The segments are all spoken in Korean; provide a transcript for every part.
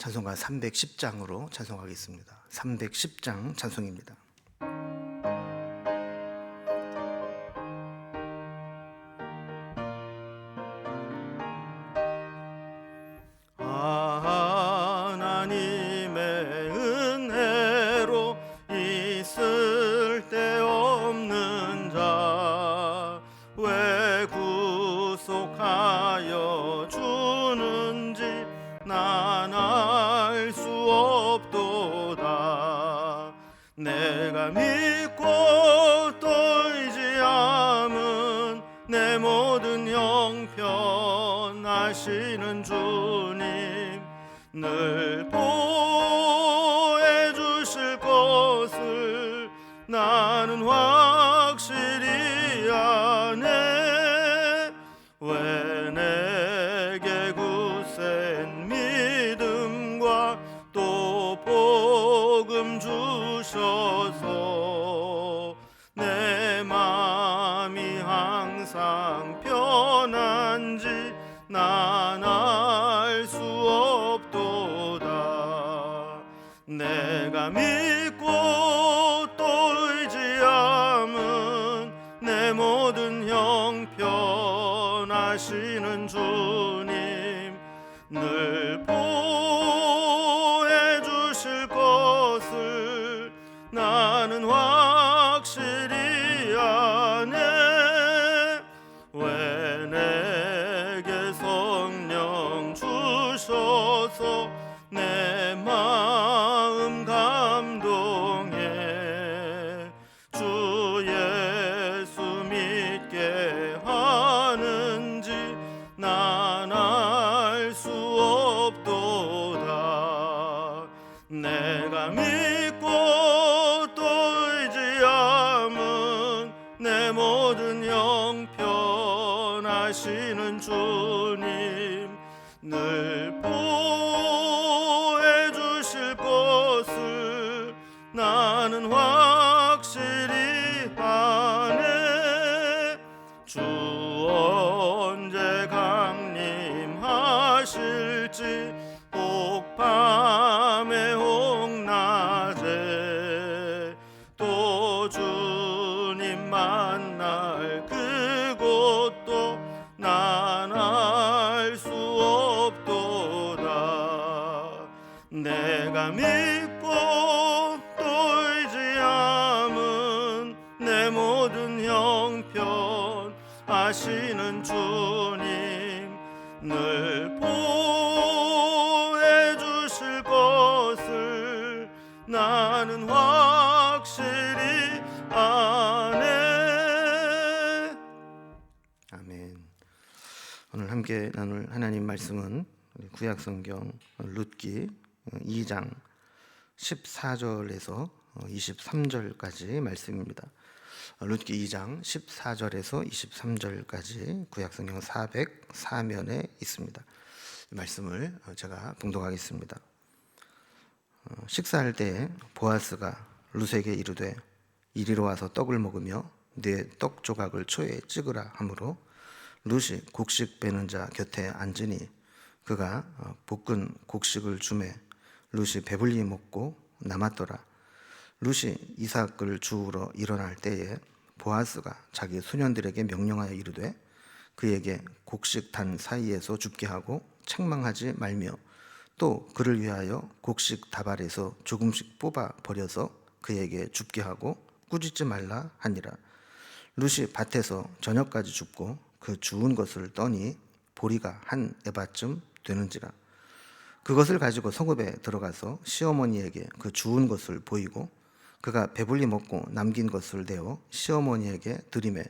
찬송가 310장으로 찬송하겠습니다. 310장 찬송입니다. 하나님의 은혜로 있을 데 없는 자 왜 구속하여 주는지 난 알 수 없도다. 내가 믿고 또 의지함은 내 모든 형편하시는 주님 늘 보호해주실 것을 나는 확실히 아네. 왜 내게 굳센 믿음과 또 복음 주셔서 내 마음이 항상 편한지 난 알 수 없도다. 내가 믿고 또 의지함은 내 모든 형편하시는 주님 늘 보호해 주실 것을 나는 확실히 아네. 왜 내게 성령 주셔서 내 마음 감동해 주 예수 믿게 하는지 난 알 수 없도다. 내가 믿고 또 의지함은 내 모든 형편하시는 주님 늘 보호해 주실 것을 나는 확실히 아네. 주 언제 강림하실지 혹 밤에 혹 낮에 또 주님 만날 그곳도 난 알 수 없도다. 내가 믿고 또 의지함은 내 모든 형편 아시는 주님 늘 보호해 주실 것을 나는 확실히 아네. 아멘. 오늘 함께 나눌 하나님 말씀은 구약성경 룻기 2장 14절에서 23절까지 말씀입니다. 룻기 2장 14절에서 23절까지 구약성경 404면에 있습니다. 이 말씀을 제가 봉독하겠습니다. 식사할 때 보아스가 룻에게 이르되 이리로 와서 떡을 먹으며 네 떡 조각을 초에 찍으라 하므로 룻이 곡식 베는 자 곁에 앉으니 그가 볶은 곡식을 주매 룻이 배불리 먹고 남았더라. 룻이 이삭을 주우러 일어날 때에 보아스가 자기 소년들에게 명령하여 이르되 그에게 곡식 단 사이에서 줍게 하고 책망하지 말며 또 그를 위하여 곡식 다발에서 조금씩 뽑아 버려서 그에게 줍게 하고 꾸짖지 말라 하니라. 룻이 밭에서 저녁까지 줍고 그 주운 것을 떠니 보리가 한 에바쯤 되는지라. 그것을 가지고 성읍에 들어가서 시어머니에게 그 주운 것을 보이고 그가 배불리 먹고 남긴 것을 내어 시어머니에게 드리매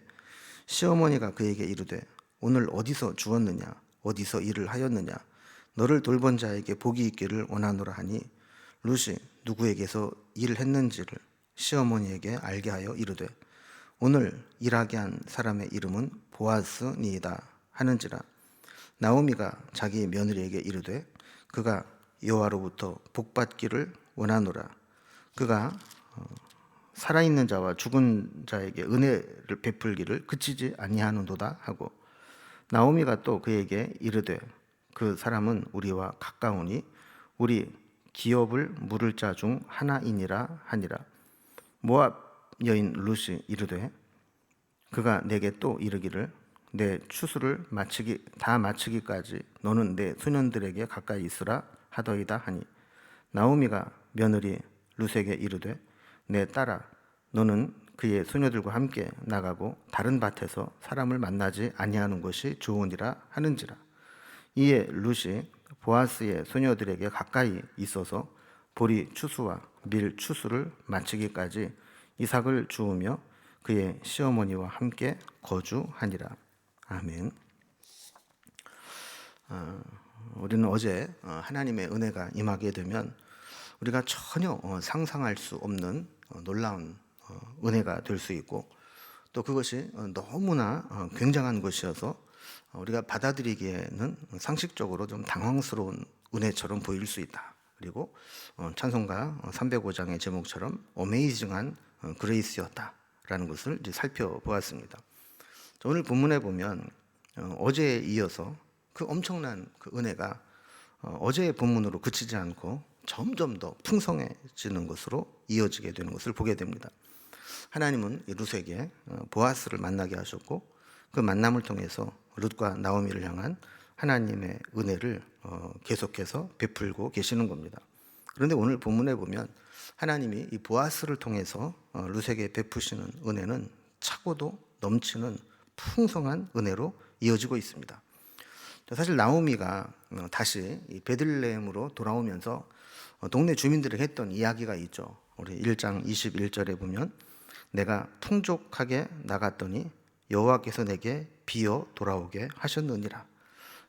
시어머니가 그에게 이르되 오늘 어디서 주었느냐 어디서 일을 하였느냐 너를 돌본 자에게 복이 있기를 원하노라 하니 룻이 누구에게서 일을 했는지를 시어머니에게 알게 하여 이르되 오늘 일하게 한 사람의 이름은 보아스니이다 하는지라. 나오미가 자기 며느리에게 이르되 그가 여호와로부터 복받기를 원하노라. 그가 살아있는 자와 죽은 자에게 은혜를 베풀기를 그치지 아니하는도다 하고 나오미가 또 그에게 이르되 그 사람은 우리와 가까우니 우리 기업을 물을 자 중 하나이니라 하니라. 모압 여인 룻이 이르되 그가 내게 또 이르기를 내 추수를 마치기까지 너는 내 소년들에게 가까이 있으라 하더이다 하니 나오미가 며느리 룻에게 이르되 내 딸아 너는 그의 소녀들과 함께 나가고 다른 밭에서 사람을 만나지 아니하는 것이 좋으니라 하는지라. 이에 룻이 보아스의 소녀들에게 가까이 있어서 보리 추수와 밀 추수를 마치기까지 이삭을 주우며 그의 시어머니와 함께 거주하니라. 아멘. 우리는 어제 하나님의 은혜가 임하게 되면 우리가 전혀 상상할 수 없는 놀라운 은혜가 될 수 있고 또 그것이 너무나 굉장한 것이어서 우리가 받아들이기에는 상식적으로 좀 당황스러운 은혜처럼 보일 수 있다. 그리고 찬송가 305장의 제목처럼 어메이징한 그레이스였다라는 것을 이제 살펴보았습니다. 오늘 본문에 보면 어제에 이어서 그 엄청난 그 은혜가 어제의 본문으로 그치지 않고 점점 더 풍성해지는 것으로 이어지게 되는 것을 보게 됩니다. 하나님은 룻에게 보아스를 만나게 하셨고 그 만남을 통해서 룻과 나오미를 향한 하나님의 은혜를 계속해서 베풀고 계시는 겁니다. 그런데 오늘 본문에 보면 하나님이 이 보아스를 통해서 룻에게 베푸시는 은혜는 차고도 넘치는 풍성한 은혜로 이어지고 있습니다. 사실 나오미가 다시 베들레헴으로 돌아오면서 동네 주민들에게 했던 이야기가 있죠. 우리 1장 21절에 보면 내가 풍족하게 나갔더니 여호와께서 내게 비어 돌아오게 하셨느니라.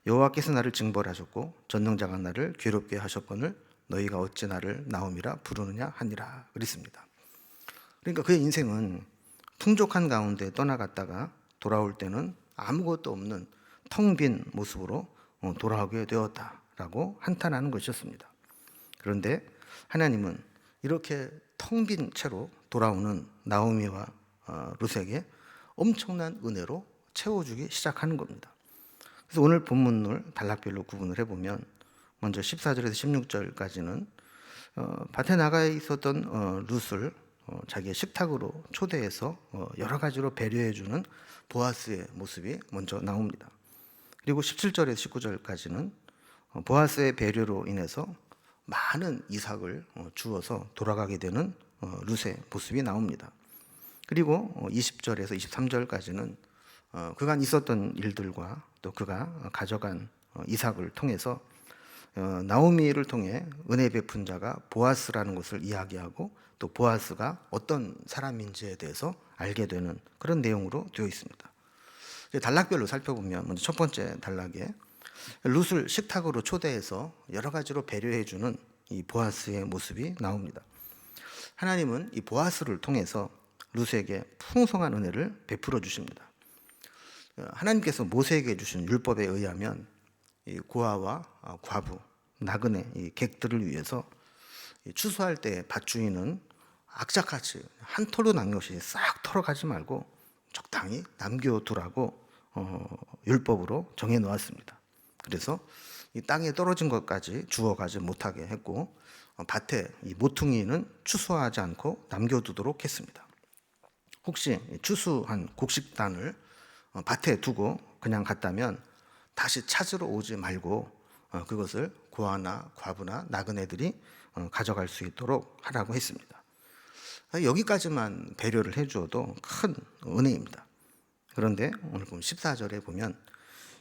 여호와께서 나를 징벌하셨고 전능자가 나를 괴롭게 하셨거늘 너희가 어찌 나를 나오미라 부르느냐 하니라 그랬습니다. 그러니까 그의 인생은 풍족한 가운데 떠나갔다가 돌아올 때는 아무것도 없는 텅 빈 모습으로 돌아오게 되었다라고 한탄하는 것이었습니다. 그런데 하나님은 이렇게 텅 빈 채로 돌아오는 나오미와 룻에게 엄청난 은혜로 채워주기 시작하는 겁니다. 그래서 오늘 본문을 단락별로 구분을 해보면 먼저 14절에서 16절까지는 밭에 나가 있었던 룻을 자기의 식탁으로 초대해서 여러 가지로 배려해주는 보아스의 모습이 먼저 나옵니다. 그리고 17절에서 19절까지는 보아스의 배려로 인해서 많은 이삭을 주어서 돌아가게 되는 룻의 모습이 나옵니다. 그리고 20절에서 23절까지는 그간 있었던 일들과 또 그가 가져간 이삭을 통해서 나오미를 통해 은혜 베푼 자가 보아스라는 것을 이야기하고 또 보아스가 어떤 사람인지에 대해서 알게 되는 그런 내용으로 되어 있습니다. 단락별로 살펴보면 먼저 첫 번째 단락에 룻을 식탁으로 초대해서 여러 가지로 배려해주는 이 보아스의 모습이 나옵니다. 하나님은 이 보아스를 통해서 룻에게 풍성한 은혜를 베풀어 주십니다. 하나님께서 모세에게 주신 율법에 의하면 이 고아와 과부, 나그네, 이 객들을 위해서 추수할 때 밭주인은 악착같이 한 톨도 남김없이 싹 털어가지 말고 적당히 남겨두라고 율법으로 정해 놓았습니다. 그래서 이 땅에 떨어진 것까지 주워가지 못하게 했고 밭에 이 모퉁이는 추수하지 않고 남겨두도록 했습니다. 혹시 추수한 곡식단을 밭에 두고 그냥 갔다면 다시 찾으러 오지 말고 그것을 고아나 과부나 나그네들이 가져갈 수 있도록 하라고 했습니다. 여기까지만 배려를 해주어도 큰 은혜입니다. 그런데 오늘 보면 14절에 보면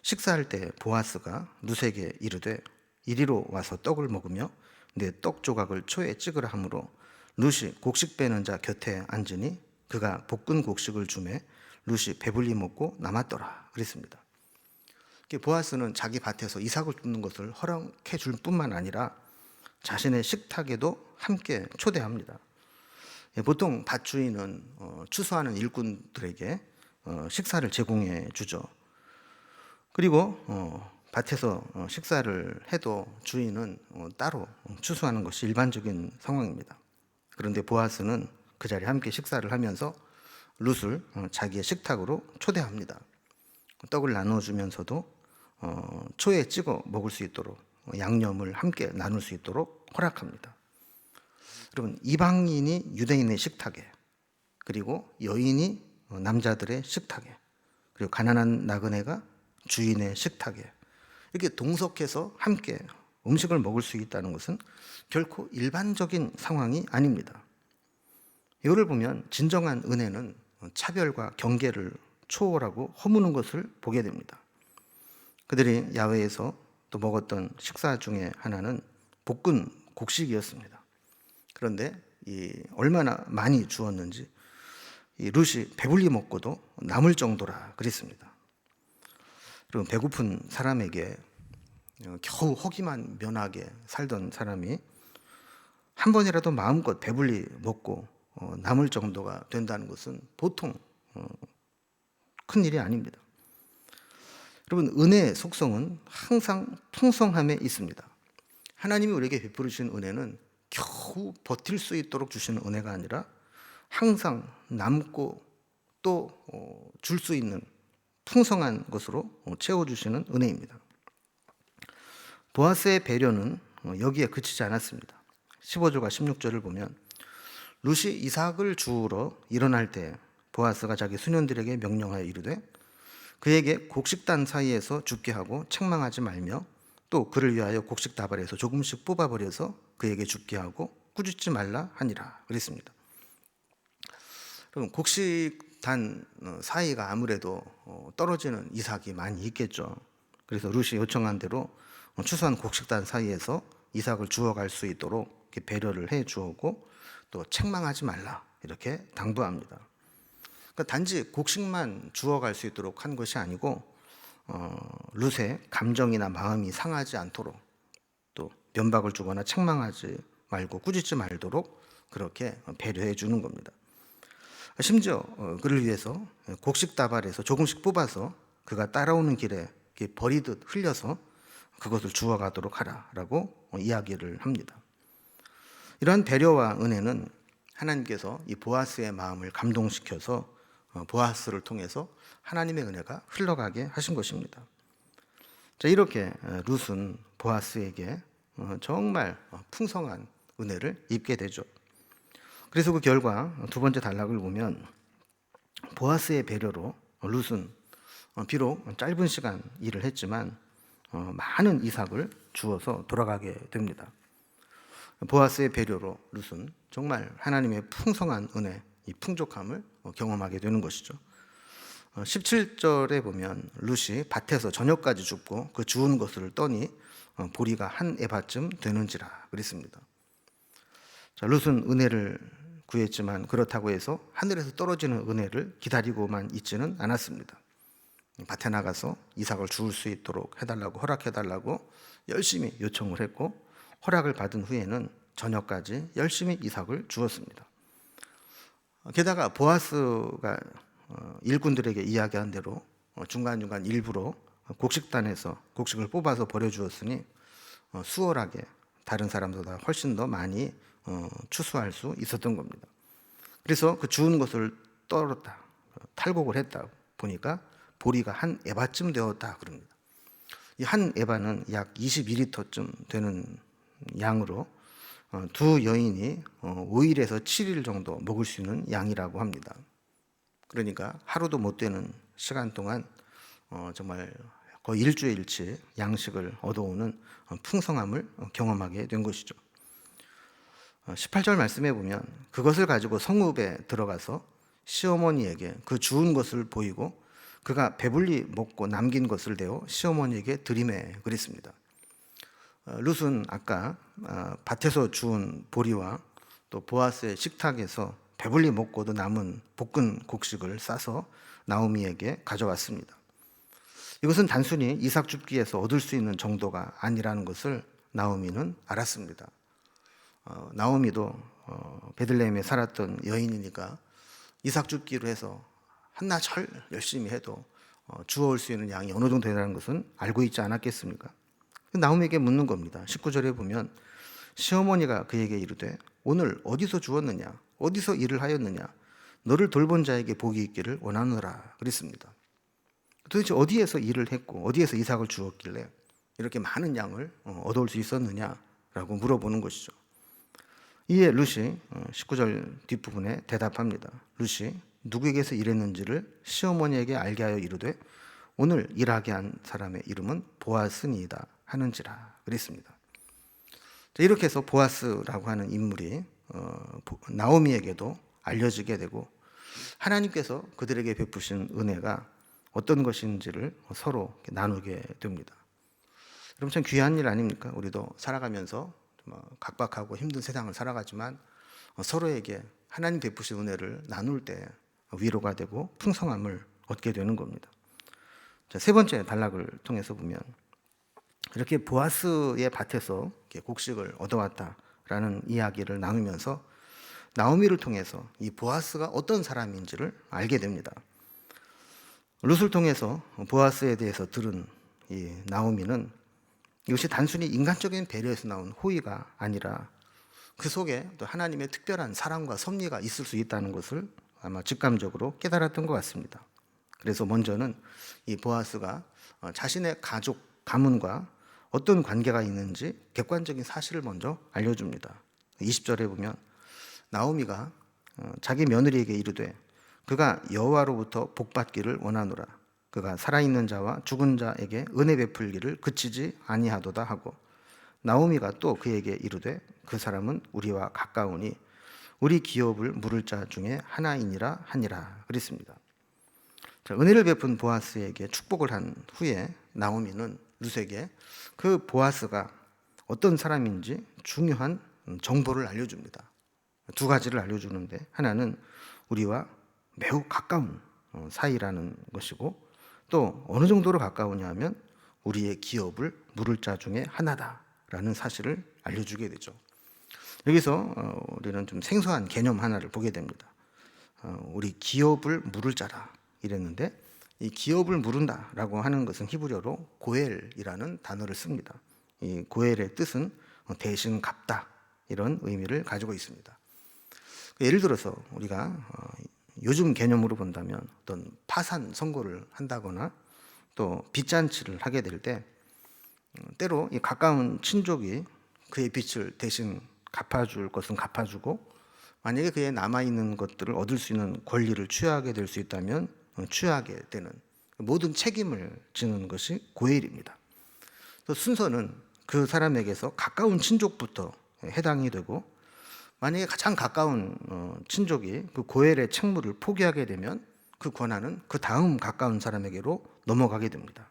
식사할 때 보아스가 룻에게 이르되 이리로 와서 떡을 먹으며 내 떡 조각을 초에 찍으라 하므로 룻이 곡식 빼는 자 곁에 앉으니 그가 볶은 곡식을 주매 룻이 배불리 먹고 남았더라 그랬습니다. 보아스는 자기 밭에서 이삭을 줍는 것을 허락해 줄 뿐만 아니라 자신의 식탁에도 함께 초대합니다. 보통 밭주인은 추수하는 일꾼들에게 식사를 제공해 주죠. 그리고 밭에서 식사를 해도 주인은 따로 추수하는 것이 일반적인 상황입니다. 그런데 보아스는 그 자리에 함께 식사를 하면서 룻을 자기의 식탁으로 초대합니다. 떡을 나눠주면서도 초에 찍어 먹을 수 있도록 양념을 함께 나눌 수 있도록 허락합니다. 여러분, 이방인이 유대인의 식탁에, 그리고 여인이 남자들의 식탁에, 그리고 가난한 나그네가 주인의 식탁에 이렇게 동석해서 함께 음식을 먹을 수 있다는 것은 결코 일반적인 상황이 아닙니다. 이거를 보면 진정한 은혜는 차별과 경계를 초월하고 허무는 것을 보게 됩니다. 그들이 야외에서 또 먹었던 식사 중에 하나는 볶은 곡식이었습니다. 그런데 얼마나 많이 주었는지 룻이 배불리 먹고도 남을 정도라 그랬습니다. 그리고 배고픈 사람에게 겨우 허기만 면하게 살던 사람이 한 번이라도 마음껏 배불리 먹고 남을 정도가 된다는 것은 보통 큰 일이 아닙니다. 여러분, 은혜의 속성은 항상 풍성함에 있습니다. 하나님이 우리에게 베풀으신 은혜는 겨우 버틸 수 있도록 주시는 은혜가 아니라 항상 남고 또 줄 수 있는 풍성한 것으로 채워주시는 은혜입니다. 보아스의 배려는 여기에 그치지 않았습니다. 15절과 16절을 보면 룻이 이삭을 주우러 일어날 때 보아스가 자기 수년들에게 명령하여 이르되 그에게 곡식단 사이에서 죽게 하고 책망하지 말며 또 그를 위하여 곡식 다발에서 조금씩 뽑아버려서 그에게 죽게 하고 꾸짖지 말라 하니라 그랬습니다. 그럼 곡식단 사이가 아무래도 떨어지는 이삭이 많이 있겠죠. 그래서 룻이 요청한 대로 추수한 곡식단 사이에서 이삭을 주워갈 수 있도록 이렇게 배려를 해 주었고 또 책망하지 말라 이렇게 당부합니다. 그러니까 단지 곡식만 주워갈 수 있도록 한 것이 아니고 룻의 감정이나 마음이 상하지 않도록 또 면박을 주거나 책망하지 말고 꾸짖지 말도록 그렇게 배려해 주는 겁니다. 심지어 그를 위해서 곡식 다발에서 조금씩 뽑아서 그가 따라오는 길에 버리듯 흘려서 그것을 주워가도록 하라라고 이야기를 합니다. 이러한 배려와 은혜는 하나님께서 이 보아스의 마음을 감동시켜서 보아스를 통해서 하나님의 은혜가 흘러가게 하신 것입니다. 자, 이렇게 룻은 보아스에게 정말 풍성한 은혜를 입게 되죠. 그래서 그 결과 두 번째 단락을 보면 보아스의 배려로 룻은 비록 짧은 시간 일을 했지만 많은 이삭을 주어서 돌아가게 됩니다. 보아스의 배려로 룻은 정말 하나님의 풍성한 은혜, 이 풍족함을 경험하게 되는 것이죠. 17절에 보면 룻이 밭에서 저녁까지 줍고 그 주운 것을 떠니 보리가 한 에바쯤 되는지라 그랬습니다. 자, 룻은 은혜를 구했지만 그렇다고 해서 하늘에서 떨어지는 은혜를 기다리고만 있지는 않았습니다. 밭에 나가서 이삭을 주울 수 있도록 해달라고 허락해달라고 열심히 요청을 했고 허락을 받은 후에는 저녁까지 열심히 이삭을 주었습니다. 게다가 보아스가 일꾼들에게 이야기한 대로 중간중간 일부러 곡식단에서 곡식을 뽑아서 버려주었으니 수월하게 다른 사람보다 훨씬 더 많이 추수할 수 있었던 겁니다. 그래서 그 주운 것을 떨었다, 탈곡을 했다 보니까 보리가 한 에바쯤 되었다 그럽니다. 이 한 에바는 약 22리터쯤 되는 양으로 두 여인이 5일에서 7일 정도 먹을 수 있는 양이라고 합니다. 그러니까 하루도 못 되는 시간 동안 정말 거의 일주일치 양식을 얻어오는 풍성함을 경험하게 된 것이죠. 18절 말씀해 보면 그것을 가지고 성읍에 들어가서 시어머니에게 그 주운 것을 보이고 그가 배불리 먹고 남긴 것을 대어 시어머니에게 드리매 그랬습니다. 룻은 아까 밭에서 주운 보리와 또 보아스의 식탁에서 배불리 먹고도 남은 볶은 곡식을 싸서 나오미에게 가져왔습니다. 이것은 단순히 이삭 줍기에서 얻을 수 있는 정도가 아니라는 것을 나오미는 알았습니다. 나오미도 베들레헴에 살았던 여인이니까 이삭 줍기로 해서 한나절 열심히 해도 주워올 수 있는 양이 어느 정도 되는 것은 알고 있지 않았겠습니까? 나오미에게 묻는 겁니다. 19절에 보면 시어머니가 그에게 이르되 오늘 어디서 주웠느냐 어디서 일을 하였느냐 너를 돌본 자에게 복이 있기를 원하노라 그랬습니다. 도대체 어디에서 일을 했고 어디에서 이삭을 주었길래 이렇게 많은 양을 얻어올 수 있었느냐라고 물어보는 것이죠. 이에 룻이 19절 뒷부분에 대답합니다. 룻이 누구에게서 일했는지를 시어머니에게 알게 하여 이르되 오늘 일하게 한 사람의 이름은 보아스니이다 하는지라 그랬습니다. 이렇게 해서 보아스라고 하는 인물이 나오미에게도 알려지게 되고 하나님께서 그들에게 베푸신 은혜가 어떤 것인지를 서로 나누게 됩니다. 여러분 참 귀한 일 아닙니까? 우리도 살아가면서 각박하고 힘든 세상을 살아가지만 서로에게 하나님 베푸신 은혜를 나눌 때 위로가 되고 풍성함을 얻게 되는 겁니다. 자, 세 번째 단락을 통해서 보면 이렇게 보아스의 밭에서 곡식을 얻어왔다라는 이야기를 나누면서 나오미를 통해서 이 보아스가 어떤 사람인지를 알게 됩니다. 룻을 통해서 보아스에 대해서 들은 이 나오미는 이것이 단순히 인간적인 배려에서 나온 호의가 아니라 그 속에 또 하나님의 특별한 사랑과 섭리가 있을 수 있다는 것을 아마 직감적으로 깨달았던 것 같습니다. 그래서 먼저는 이 보아스가 자신의 가족, 가문과 어떤 관계가 있는지 객관적인 사실을 먼저 알려줍니다. 20절에 보면 나오미가 자기 며느리에게 이르되 그가 여호와로부터 복받기를 원하노라. 그가 살아있는 자와 죽은 자에게 은혜 베풀기를 그치지 아니하도다 하고 나오미가 또 그에게 이르되 그 사람은 우리와 가까우니 우리 기업을 물을 자 중에 하나이니라 하니라 그랬습니다. 자, 은혜를 베푼 보아스에게 축복을 한 후에 나오미는 룻에게 그 보아스가 어떤 사람인지 중요한 정보를 알려줍니다. 두 가지를 알려주는데 하나는 우리와 매우 가까운 사이라는 것이고 또 어느 정도로 가까우냐 하면 우리의 기업을 물을 자 중에 하나다라는 사실을 알려주게 되죠. 여기서 우리는 좀 생소한 개념 하나를 보게 됩니다. 우리 기업을 물을 자라 이랬는데 이 기업을 물은다라고 하는 것은 히브리어로 고엘이라는 단어를 씁니다. 이 고엘의 뜻은 대신 갚다 이런 의미를 가지고 있습니다. 예를 들어서 우리가 요즘 개념으로 본다면 어떤 파산 선고를 한다거나 또 빚잔치를 하게 될 때 때로 이 가까운 친족이 그의 빚을 대신 갚아줄 것은 갚아주고 만약에 그의 남아있는 것들을 얻을 수 있는 권리를 취하게 될 수 있다면 취하게 되는 모든 책임을 지는 것이 고엘입니다. 또 순서는 그 사람에게서 가까운 친족부터 해당이 되고 만약에 가장 가까운 친족이 그 고엘의 책무를 포기하게 되면 그 권한은 그 다음 가까운 사람에게로 넘어가게 됩니다.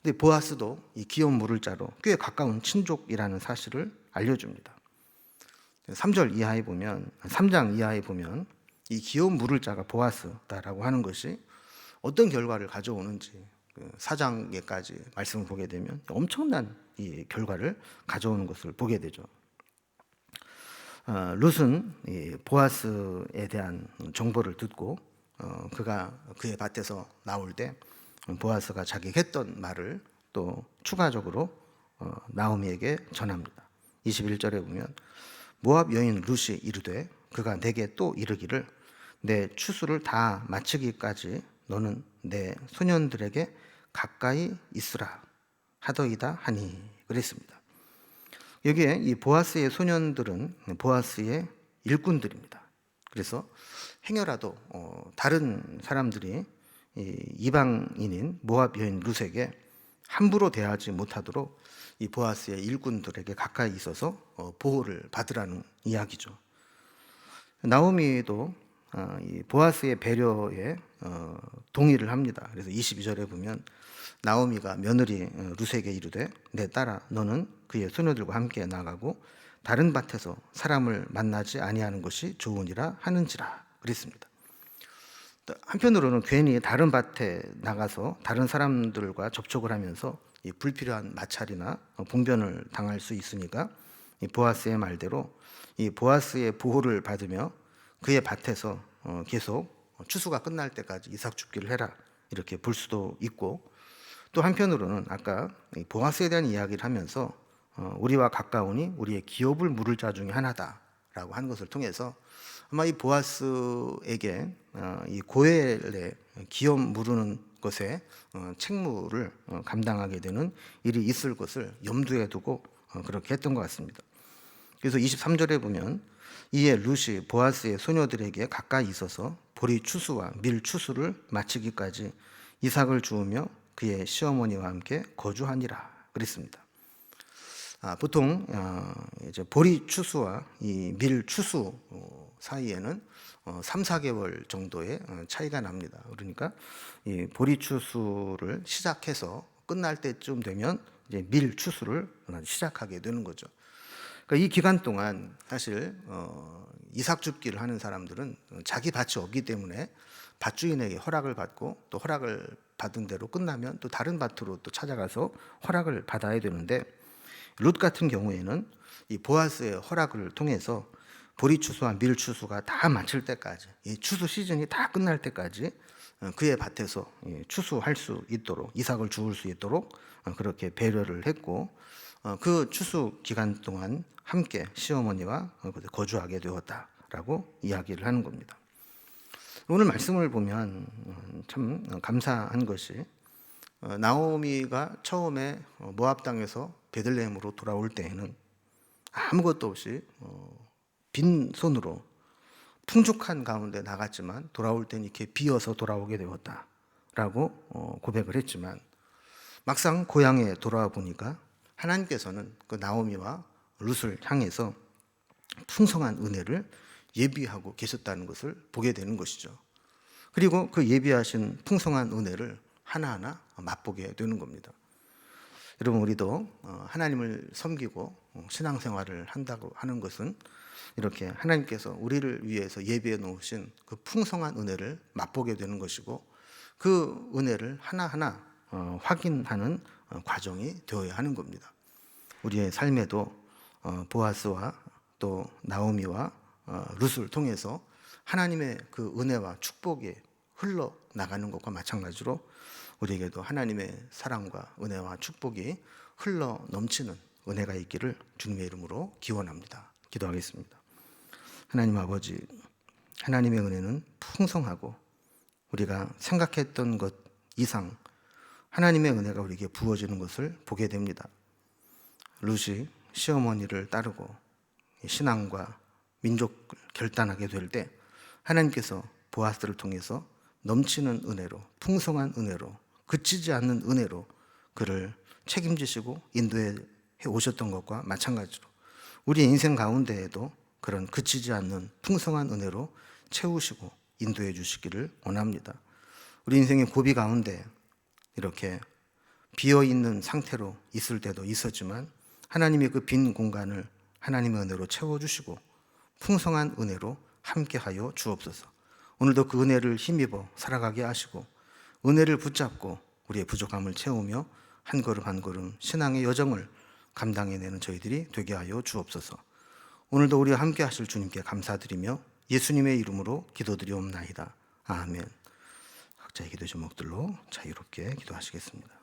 근데 보아스도 이 기업 물을 자로 꽤 가까운 친족이라는 사실을 알려줍니다. 3장 이하에 보면 이 기업 물을 자가 보아스다라고 하는 것이 어떤 결과를 가져오는지 4장에까지 말씀을 보게 되면 엄청난 이 결과를 가져오는 것을 보게 되죠. 룻은 이 보아스에 대한 정보를 듣고 그가 그의 밭에서 나올 때 보아스가 자기가 했던 말을 또 추가적으로 나오미에게 전합니다. 21절에 보면 모압 여인 룻이 이르되 그가 내게 또 이르기를 내 추수를 다 마치기까지 너는 내 소년들에게 가까이 있으라 하더이다 하니 그랬습니다. 여기에 이 보아스의 소년들은 보아스의 일꾼들입니다. 그래서 행여라도 다른 사람들이 이방인인 모압 여인 룻에게 함부로 대하지 못하도록 이 보아스의 일꾼들에게 가까이 있어서 보호를 받으라는 이야기죠. 나오미도 이 보아스의 배려에 동의를 합니다. 그래서 22절에 보면 나오미가 며느리 룻에게 이르되 내 딸아 너는 그의 소녀들과 함께 나가고 다른 밭에서 사람을 만나지 아니하는 것이 좋으니라 하는지라 그랬습니다. 한편으로는 괜히 다른 밭에 나가서 다른 사람들과 접촉을 하면서 이 불필요한 마찰이나 봉변을 당할 수 있으니까 이 보아스의 말대로 이 보아스의 보호를 받으며 그의 밭에서 계속 추수가 끝날 때까지 이삭 줍기를 해라 이렇게 볼 수도 있고 또 한편으로는 아까 보아스에 대한 이야기를 하면서 우리와 가까우니 우리의 기업을 물을 자 중에 하나다라고 하는 것을 통해서 아마 이 보아스에게 이 고엘의 기업 물으는 것에 책무를 감당하게 되는 일이 있을 것을 염두에 두고 그렇게 했던 것 같습니다. 그래서 23절에 보면 이에 룻이 보아스의 소녀들에게 가까이 있어서 보리 추수와 밀 추수를 마치기까지 이삭을 주우며 그의 시어머니와 함께 거주하니라 그랬습니다. 보통 이제 보리 추수와 이 밀 추수 사이에는 3, 4개월 정도의 차이가 납니다. 그러니까 이 보리 추수를 시작해서 끝날 때쯤 되면 이제 밀 추수를 시작하게 되는 거죠. 그러니까 이 기간 동안 사실 이삭 줍기를 하는 사람들은 자기 밭이 없기 때문에 밭주인에게 허락을 받고 또 허락을 받은 대로 끝나면 또 다른 밭으로 또 찾아가서 허락을 받아야 되는데, 룻 같은 경우에는 이 보아스의 허락을 통해서 보리 추수와 밀 추수가 다 마칠 때까지, 이 추수 시즌이 다 끝날 때까지 그의 밭에서 추수할 수 있도록, 이삭을 주울 수 있도록 그렇게 배려를 했고, 그 추수 기간 동안 함께 시어머니와 거주하게 되었다라고 이야기를 하는 겁니다. 오늘 말씀을 보면 참 감사한 것이, 나오미가 처음에 모압 땅에서 베들레헴으로 돌아올 때에는 아무것도 없이 빈 손으로 풍족한 가운데 나갔지만 돌아올 때는 이렇게 비어서 돌아오게 되었다라고 고백을 했지만, 막상 고향에 돌아와 보니까 하나님께서는 그 나오미와 룻을 향해서 풍성한 은혜를 예비하고 계셨다는 것을 보게 되는 것이죠. 그리고 그 예비하신 풍성한 은혜를 하나하나 맛보게 되는 겁니다. 여러분, 우리도 하나님을 섬기고 신앙생활을 한다고 하는 것은 이렇게 하나님께서 우리를 위해서 예비해 놓으신 그 풍성한 은혜를 맛보게 되는 것이고, 그 은혜를 하나하나 확인하는 과정이 되어야 하는 겁니다. 우리의 삶에도 보아스와 또 나오미와 룻을 통해서 하나님의 그 은혜와 축복이 흘러나가는 것과 마찬가지로 우리에게도 하나님의 사랑과 은혜와 축복이 흘러 넘치는 은혜가 있기를 주님의 이름으로 기원합니다. 기도하겠습니다. 하나님 아버지, 하나님의 은혜는 풍성하고 우리가 생각했던 것 이상 하나님의 은혜가 우리에게 부어지는 것을 보게 됩니다. 룻이 시어머니를 따르고 신앙과 민족을 결단하게 될 때 하나님께서 보아스를 통해서 넘치는 은혜로, 풍성한 은혜로, 그치지 않는 은혜로 그를 책임지시고 인도해 오셨던 것과 마찬가지로 우리 인생 가운데에도 그런 그치지 않는 풍성한 은혜로 채우시고 인도해 주시기를 원합니다. 우리 인생의 고비 가운데 이렇게 비어있는 상태로 있을 때도 있었지만 하나님의 그 빈 공간을 하나님의 은혜로 채워주시고 풍성한 은혜로 함께하여 주옵소서. 오늘도 그 은혜를 힘입어 살아가게 하시고 은혜를 붙잡고 우리의 부족함을 채우며 한 걸음 한 걸음 신앙의 여정을 감당해내는 저희들이 되게 하여 주옵소서. 오늘도 우리와 함께 하실 주님께 감사드리며 예수님의 이름으로 기도드리옵나이다. 아멘. 각자의 기도 제목들로 자유롭게 기도하시겠습니다.